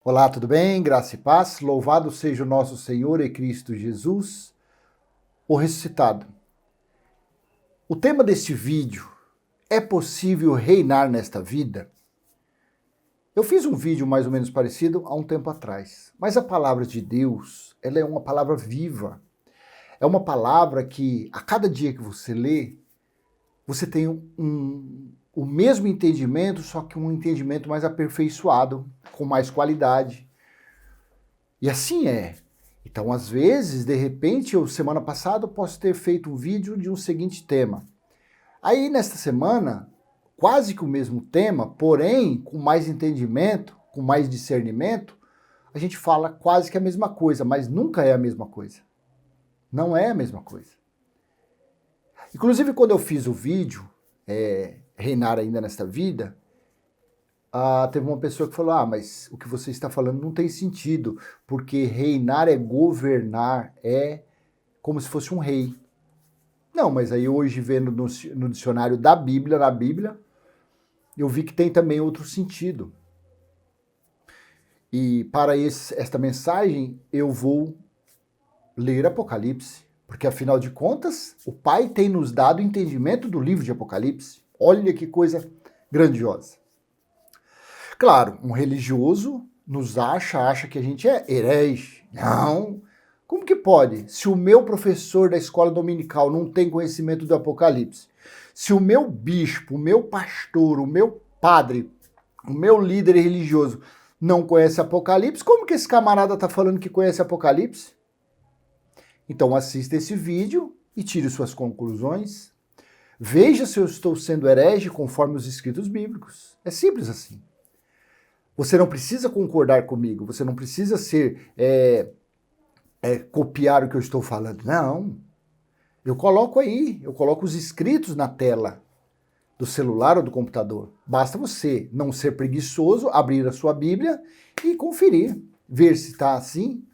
Olá, tudo bem? Graça e paz. Louvado seja o nosso Senhor e Cristo Jesus, o ressuscitado. O tema deste vídeo: é possível reinar nesta vida? Eu fiz um vídeo mais ou menos parecido há um tempo atrás, mas a palavra de Deus, ela é uma palavra viva. É uma palavra que, a cada dia que você lê, você tem o mesmo entendimento, só que um entendimento mais aperfeiçoado, com mais qualidade. E assim é. Então, às vezes, de repente, semana passada, eu posso ter feito um vídeo de um seguinte tema. Aí, nesta semana, quase que o mesmo tema, porém, com mais entendimento, com mais discernimento, a gente fala quase que a mesma coisa, mas nunca é a mesma coisa. Não é a mesma coisa. Inclusive, quando eu fiz o vídeo, Reinar Ainda Nesta Vida, teve uma pessoa que falou, mas o que você está falando não tem sentido, porque reinar é governar, é como se fosse um rei. Não, mas aí hoje vendo no dicionário da Bíblia, na Bíblia, eu vi que tem também outro sentido. E para esta mensagem eu vou ler Apocalipse, porque afinal de contas, o Pai tem nos dado o entendimento do livro de Apocalipse. Olha que coisa grandiosa. Claro, um religioso nos acha que a gente é herege. Não. Como que pode? Se o meu professor da escola dominical não tem conhecimento do Apocalipse, se o meu bispo, o meu pastor, o meu padre, o meu líder religioso não conhece Apocalipse, como que esse camarada está falando que conhece Apocalipse? Então assista esse vídeo e tire suas conclusões. Veja se eu estou sendo herege conforme os escritos bíblicos. É simples assim. Você não precisa concordar comigo, você não precisa copiar o que eu estou falando. Não. Eu coloco os escritos na tela do celular ou do computador. Basta você não ser preguiçoso, abrir a sua Bíblia e conferir, ver se está assim.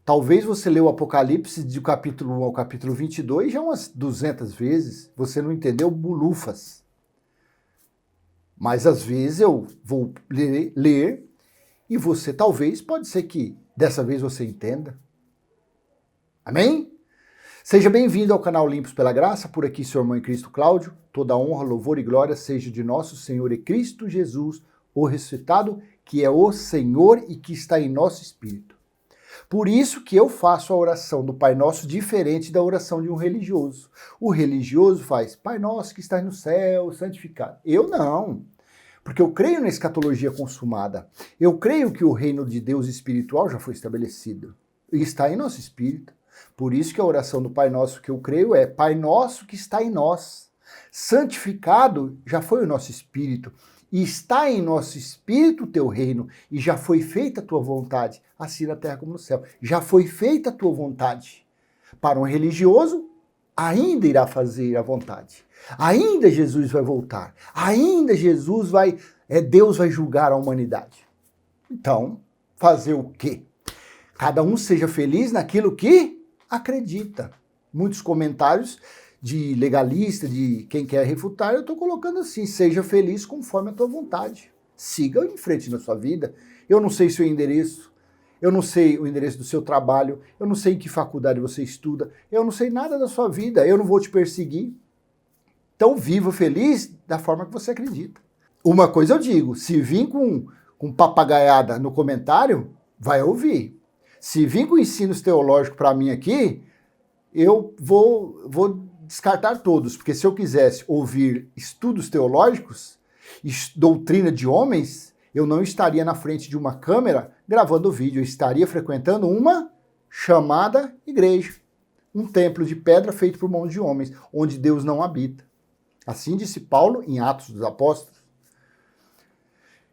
Talvez você leu o Apocalipse do capítulo 1 ao capítulo 22 já umas 200 vezes, você não entendeu bulufas. Mas às vezes eu vou ler e você talvez, pode ser que dessa vez você entenda. Amém? Seja bem-vindo ao canal Limpos pela Graça, por aqui seu irmão em Cristo Cláudio. Toda honra, louvor e glória seja de nosso Senhor e Cristo Jesus, o ressuscitado, que é o Senhor e que está em nosso espírito. Por isso que eu faço a oração do Pai Nosso diferente da oração de um religioso. O religioso faz, Pai Nosso que está no céu, santificado. Eu não, porque eu creio na escatologia consumada. Eu creio que o reino de Deus espiritual já foi estabelecido e está em nosso espírito. Por isso que a oração do Pai Nosso que eu creio é Pai Nosso que está em nós. Santificado já foi o nosso espírito. E está em nosso espírito o teu reino, e já foi feita a tua vontade, assim na terra como no céu. Já foi feita a tua vontade. Para um religioso, ainda irá fazer a vontade. Ainda Jesus vai voltar. Ainda Deus vai julgar a humanidade. Então, fazer o quê? Cada um seja feliz naquilo que acredita. Muitos comentários de legalista, de quem quer refutar, eu estou colocando assim, seja feliz conforme a tua vontade. Siga em frente na sua vida. Eu não sei seu endereço, eu não sei o endereço do seu trabalho, eu não sei em que faculdade você estuda, eu não sei nada da sua vida, eu não vou te perseguir. Então viva feliz da forma que você acredita. Uma coisa eu digo, se vir com papagaiada no comentário, vai ouvir. Se vir com ensinos teológicos para mim aqui, eu vou descartar todos, porque se eu quisesse ouvir estudos teológicos, doutrina de homens, eu não estaria na frente de uma câmera gravando vídeo, eu estaria frequentando uma chamada igreja, um templo de pedra feito por mãos de homens, onde Deus não habita. Assim disse Paulo em Atos dos Apóstolos.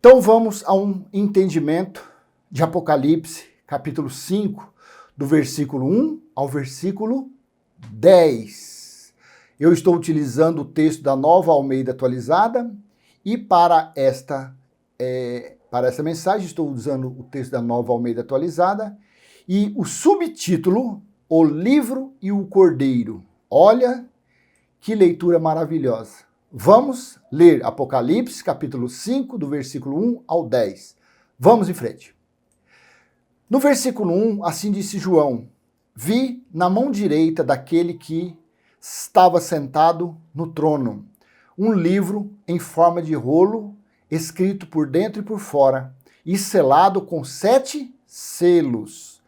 Então vamos a um entendimento de Apocalipse, capítulo 5, do versículo 1 ao versículo 10. Eu estou utilizando o texto da Nova Almeida Atualizada e para esta mensagem estou usando o texto da Nova Almeida Atualizada e o subtítulo, O Livro e o Cordeiro. Olha que leitura maravilhosa. Vamos ler Apocalipse, capítulo 5, do versículo 1 ao 10. Vamos em frente. No versículo 1, assim disse João: vi na mão direita daquele que estava sentado no trono um livro em forma de rolo, escrito por dentro e por fora, e selado com 7 selos.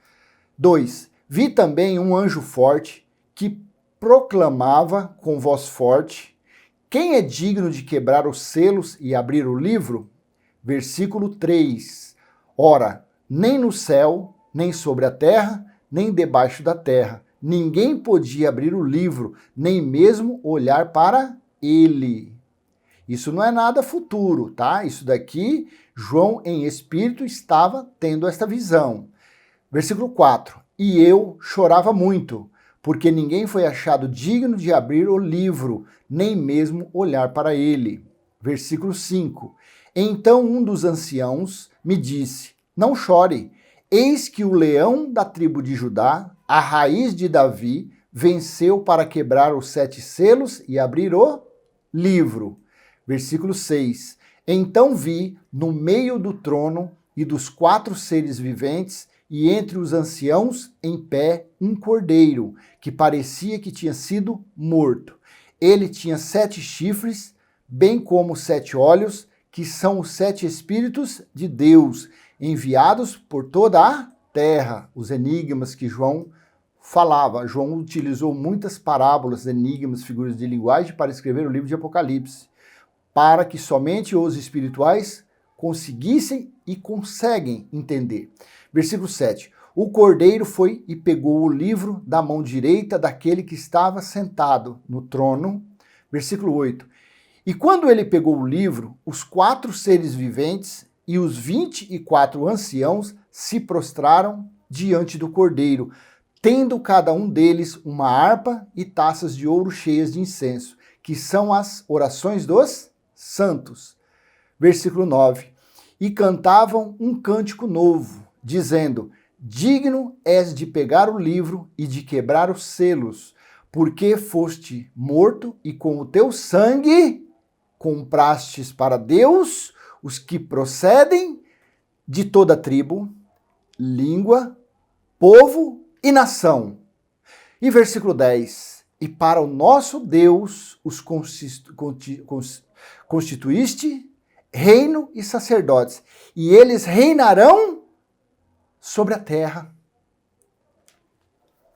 2. Vi também um anjo forte que proclamava com voz forte: quem é digno de quebrar os selos e abrir o livro? Versículo 3. Ora, nem no céu, nem sobre a terra, nem debaixo da terra, ninguém podia abrir o livro, nem mesmo olhar para ele. Isso não é nada futuro, tá? Isso daqui, João em espírito estava tendo esta visão. Versículo 4. E eu chorava muito, porque ninguém foi achado digno de abrir o livro, nem mesmo olhar para ele. Versículo 5. Então um dos anciãos me disse: não chore, eis que o leão da tribo de Judá, a raiz de Davi, venceu para quebrar os 7 selos e abrir o livro. Versículo 6. Então vi no meio do trono e dos 4 seres viventes e entre os anciãos em pé um cordeiro, que parecia que tinha sido morto. Ele tinha 7 chifres, bem como 7 olhos, que são os 7 Espíritos de Deus, enviados por toda a terra. Os enigmas que João falava. João utilizou muitas parábolas, enigmas, figuras de linguagem para escrever o livro de Apocalipse, para que somente os espirituais conseguissem e conseguem entender. Versículo 7. O cordeiro foi e pegou o livro da mão direita daquele que estava sentado no trono. Versículo 8. E quando ele pegou o livro, os 4 seres viventes e os 24 anciãos se prostraram diante do cordeiro, tendo cada um deles uma harpa e taças de ouro cheias de incenso, que são as orações dos santos. Versículo 9. E cantavam um cântico novo, dizendo: digno és de pegar o livro e de quebrar os selos, porque foste morto e com o teu sangue comprastes para Deus os que procedem de toda tribo, língua, povo e nação. E versículo 10. E para o nosso Deus os constituíste reino e sacerdotes, e eles reinarão sobre a terra.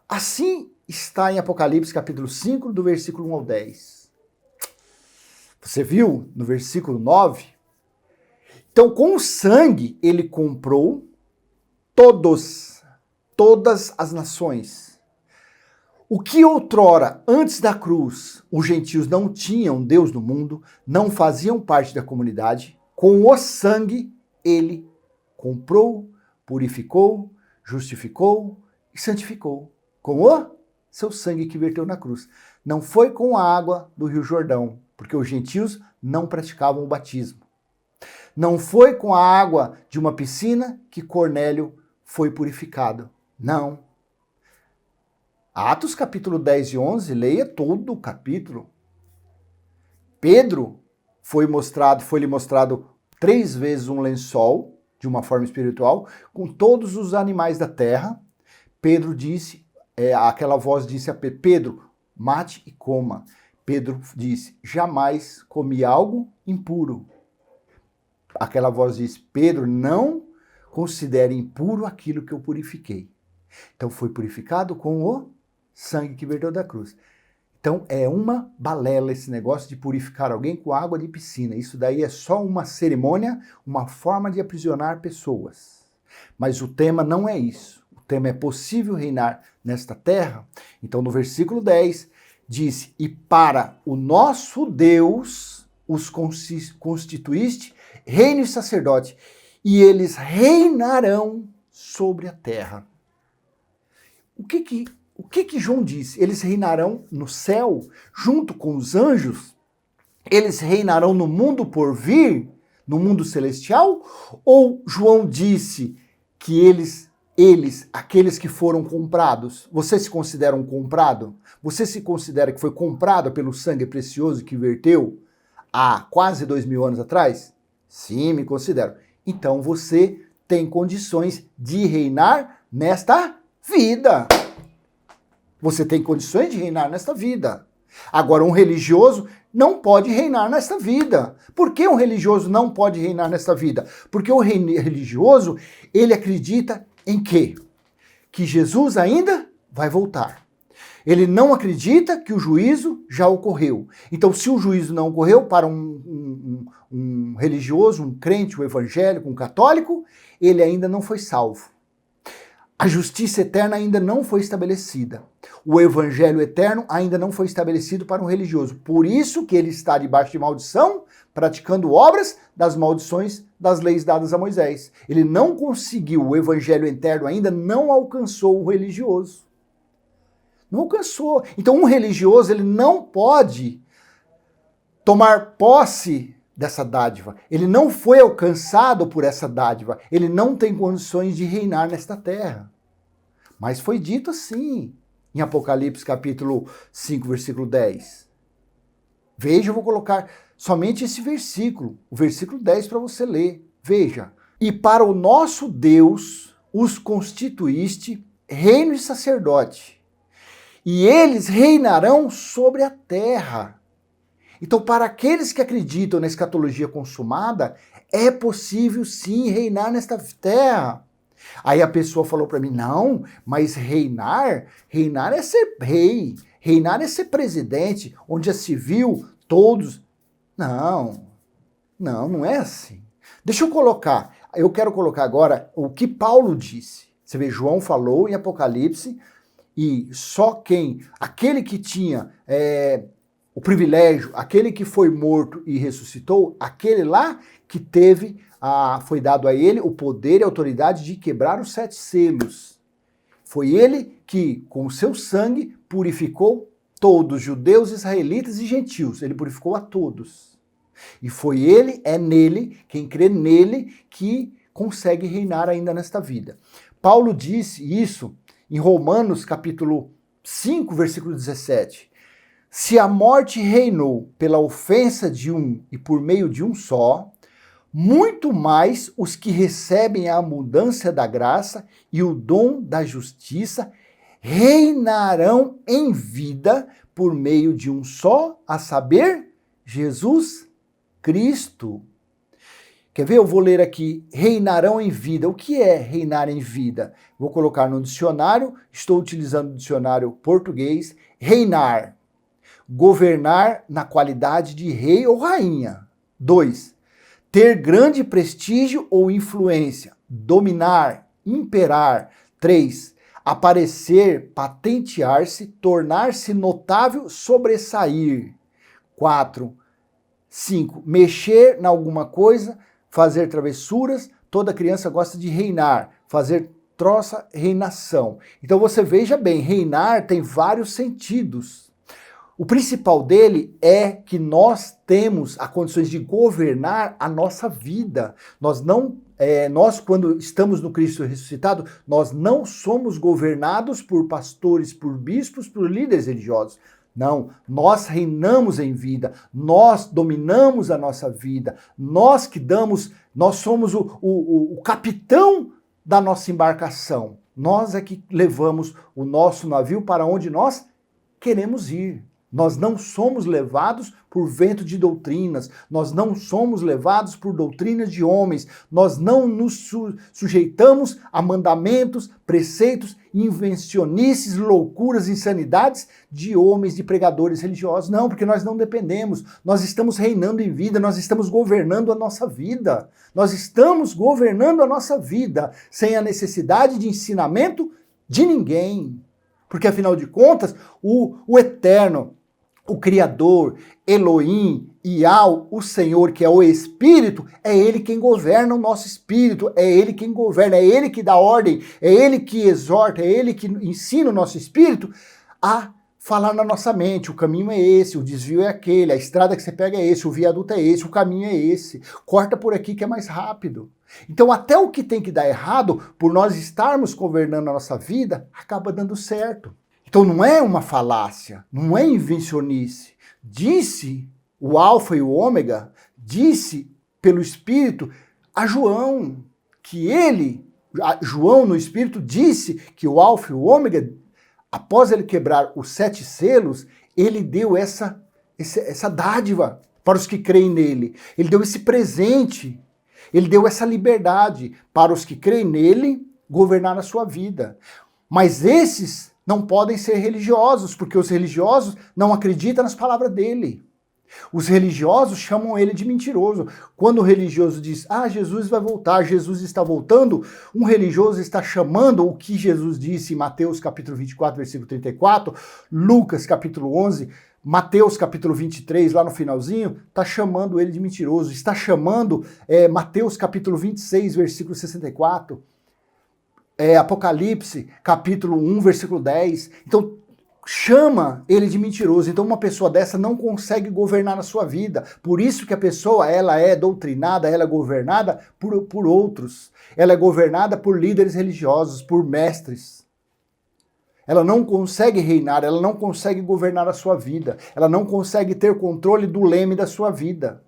Assim está em Apocalipse capítulo 5, do versículo 1 ao 10. Você viu no versículo 9? Então, com o sangue, ele comprou todas as nações. O que outrora, antes da cruz, os gentios não tinham Deus no mundo, não faziam parte da comunidade, com o sangue, ele comprou, purificou, justificou e santificou. Com o seu sangue que verteu na cruz. Não foi com a água do Rio Jordão, porque os gentios não praticavam o batismo. Não foi com a água de uma piscina que Cornélio foi purificado. Não. Atos capítulo 10 e 11, leia todo o capítulo. Pedro foi-lhe mostrado 3 vezes um lençol, de uma forma espiritual, com todos os animais da terra. Pedro disse, aquela voz disse a Pedro: Pedro, mate e coma. Pedro disse: jamais comi algo impuro. Aquela voz disse: Pedro, não considere impuro aquilo que eu purifiquei. Então foi purificado com o sangue que verteu da cruz. Então é uma balela esse negócio de purificar alguém com água de piscina. Isso daí é só uma cerimônia, uma forma de aprisionar pessoas. Mas o tema não é isso. O tema é: possível reinar nesta terra? Então no versículo 10 diz: e para o nosso Deus os constituíste reino e sacerdote, e eles reinarão sobre a terra. O que João disse? Eles reinarão no céu, junto com os anjos? Eles reinarão no mundo por vir, no mundo celestial? Ou João disse que eles, aqueles que foram comprados, você se considera um comprado? Você se considera que foi comprado pelo sangue precioso que verteu há quase 2000 anos atrás? Sim, me considero. Então você tem condições de reinar nesta vida. Você tem condições de reinar nesta vida. Agora, um religioso não pode reinar nesta vida. Por que um religioso não pode reinar nesta vida? Porque o religioso, ele acredita em quê? Que Jesus ainda vai voltar. Ele não acredita que o juízo já ocorreu. Então, se o juízo não ocorreu para um religioso, um crente, um evangélico, um católico, ele ainda não foi salvo. A justiça eterna ainda não foi estabelecida. O evangelho eterno ainda não foi estabelecido para um religioso. Por isso que ele está debaixo de maldição, praticando obras das maldições das leis dadas a Moisés. Ele não conseguiu, o evangelho eterno ainda não alcançou o religioso. Não alcançou. Então um religioso, ele não pode tomar posse dessa dádiva. Ele não foi alcançado por essa dádiva. Ele não tem condições de reinar nesta terra. Mas foi dito assim, em Apocalipse capítulo 5, versículo 10. Veja, eu vou colocar somente esse versículo, o versículo 10 para você ler. Veja. E para o nosso Deus os constituíste reino e sacerdote, e eles reinarão sobre a terra. Então, para aqueles que acreditam na escatologia consumada, é possível sim reinar nesta terra. Aí a pessoa falou para mim, não, mas reinar é ser rei, reinar é ser presidente, onde já se viu todos. Não é assim. Deixa eu quero colocar agora o que Paulo disse. Você vê, João falou em Apocalipse, e só aquele que tinha o privilégio, aquele que foi morto e ressuscitou, aquele lá que foi dado a ele o poder e a autoridade de quebrar os 7 selos. Foi ele que, com o seu sangue, purificou todos, judeus, israelitas e gentios. Ele purificou a todos. E foi ele, é nele, quem crê nele, que consegue reinar ainda nesta vida. Paulo disse isso em Romanos capítulo 5, versículo 17. Se a morte reinou pela ofensa de um e por meio de um só, muito mais os que recebem a abundância da graça e o dom da justiça reinarão em vida por meio de um só, a saber, Jesus Cristo. Quer ver? Eu vou ler aqui, reinarão em vida. O que é reinar em vida? Vou colocar no dicionário, estou utilizando o dicionário português, reinar. Governar na qualidade de rei ou rainha. 2. Ter grande prestígio ou influência. Dominar, imperar. 3. Aparecer, patentear-se, tornar-se notável, sobressair. 4. 5. Mexer em alguma coisa, fazer travessuras. Toda criança gosta de reinar, fazer troça, reinação. Então você veja bem, reinar tem vários sentidos. O principal dele é que nós temos as condições de governar a nossa vida. Nós, quando estamos no Cristo ressuscitado, nós não somos governados por pastores, por bispos, por líderes religiosos. Não, nós reinamos em vida, nós dominamos a nossa vida, nós somos o capitão da nossa embarcação. Nós é que levamos o nosso navio para onde nós queremos ir. Nós não somos levados por vento de doutrinas, nós não somos levados por doutrinas de homens, nós não nos sujeitamos a mandamentos, preceitos, invencionices, loucuras, insanidades de homens, de pregadores religiosos. Não, porque nós não dependemos, nós estamos reinando em vida, nós estamos governando a nossa vida. Nós estamos governando a nossa vida sem a necessidade de ensinamento de ninguém. Porque, afinal de contas, o Eterno, o Criador, Elohim, Yahweh, o Senhor, que é o Espírito, é Ele quem governa o nosso espírito, é Ele quem governa, é Ele que dá ordem, é Ele que exorta, é Ele que ensina o nosso espírito a falar na nossa mente, o caminho é esse, o desvio é aquele, a estrada que você pega é esse, o viaduto é esse, o caminho é esse, corta por aqui que é mais rápido. Então até o que tem que dar errado, por nós estarmos governando a nossa vida, acaba dando certo. Então não é uma falácia, não é invencionice. Disse o Alfa e o Ômega, disse pelo Espírito a João que ele, João no Espírito, disse que o Alfa e o Ômega, após ele quebrar os 7 selos, ele deu essa dádiva para os que creem nele. Ele deu esse presente, ele deu essa liberdade para os que creem nele governar a sua vida. Mas esses não podem ser religiosos, porque os religiosos não acreditam nas palavras dele. Os religiosos chamam ele de mentiroso. Quando o religioso diz, Jesus vai voltar, Jesus está voltando, um religioso está chamando o que Jesus disse em Mateus capítulo 24, versículo 34, Lucas capítulo 11, Mateus capítulo 23, lá no finalzinho, está chamando ele de mentiroso. Está chamando Mateus capítulo 26, versículo 64, Apocalipse capítulo 1, versículo 10. Então, chama ele de mentiroso. Então uma pessoa dessa não consegue governar a sua vida. Por isso que a pessoa, ela é doutrinada, ela é governada por outros. Ela é governada por líderes religiosos, por mestres. Ela não consegue reinar, ela não consegue governar a sua vida. Ela não consegue ter controle do leme da sua vida.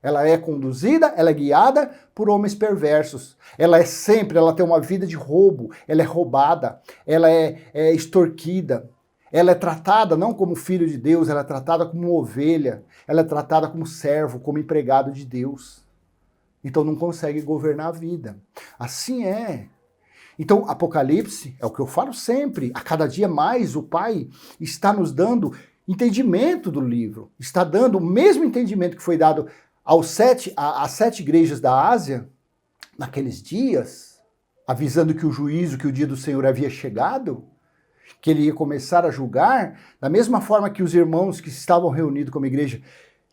Ela é conduzida, ela é guiada por homens perversos. Ela tem uma vida de roubo, ela é roubada, ela é extorquida. Ela é tratada não como filho de Deus, ela é tratada como ovelha, ela é tratada como servo, como empregado de Deus. Então não consegue governar a vida. Assim é. Então Apocalipse, é o que eu falo sempre, a cada dia mais o Pai está nos dando entendimento do livro, está dando o mesmo entendimento que foi dado às 7 igrejas da Ásia, naqueles dias, avisando que o juízo, que o dia do Senhor havia chegado, que ele ia começar a julgar, da mesma forma que os irmãos que estavam reunidos como igreja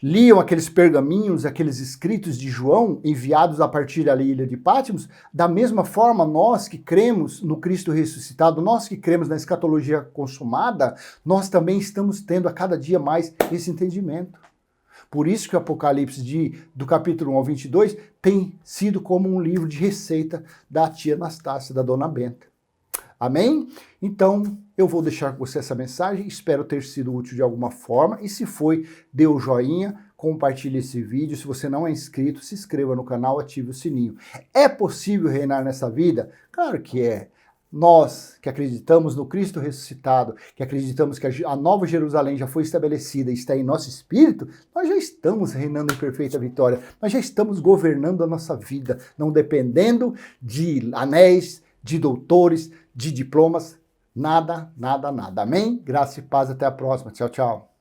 liam aqueles pergaminhos, aqueles escritos de João, enviados a partir da ilha de Patmos, da mesma forma nós que cremos no Cristo ressuscitado, nós que cremos na escatologia consumada, nós também estamos tendo a cada dia mais esse entendimento. Por isso que o Apocalipse do capítulo 1 ao 22 tem sido como um livro de receita da tia Anastácia, da dona Benta. Amém? Então, eu vou deixar com você essa mensagem, espero ter sido útil de alguma forma, e se foi, dê o joinha, compartilhe esse vídeo, se você não é inscrito, se inscreva no canal, ative o sininho. É possível reinar nessa vida? Claro que é. Nós que acreditamos no Cristo ressuscitado, que acreditamos que a Nova Jerusalém já foi estabelecida e está em nosso espírito, nós já estamos reinando em perfeita vitória, nós já estamos governando a nossa vida, não dependendo de anéis, de doutores, de diplomas, nada, nada, nada. Amém? Graça e paz, até a próxima. Tchau, tchau.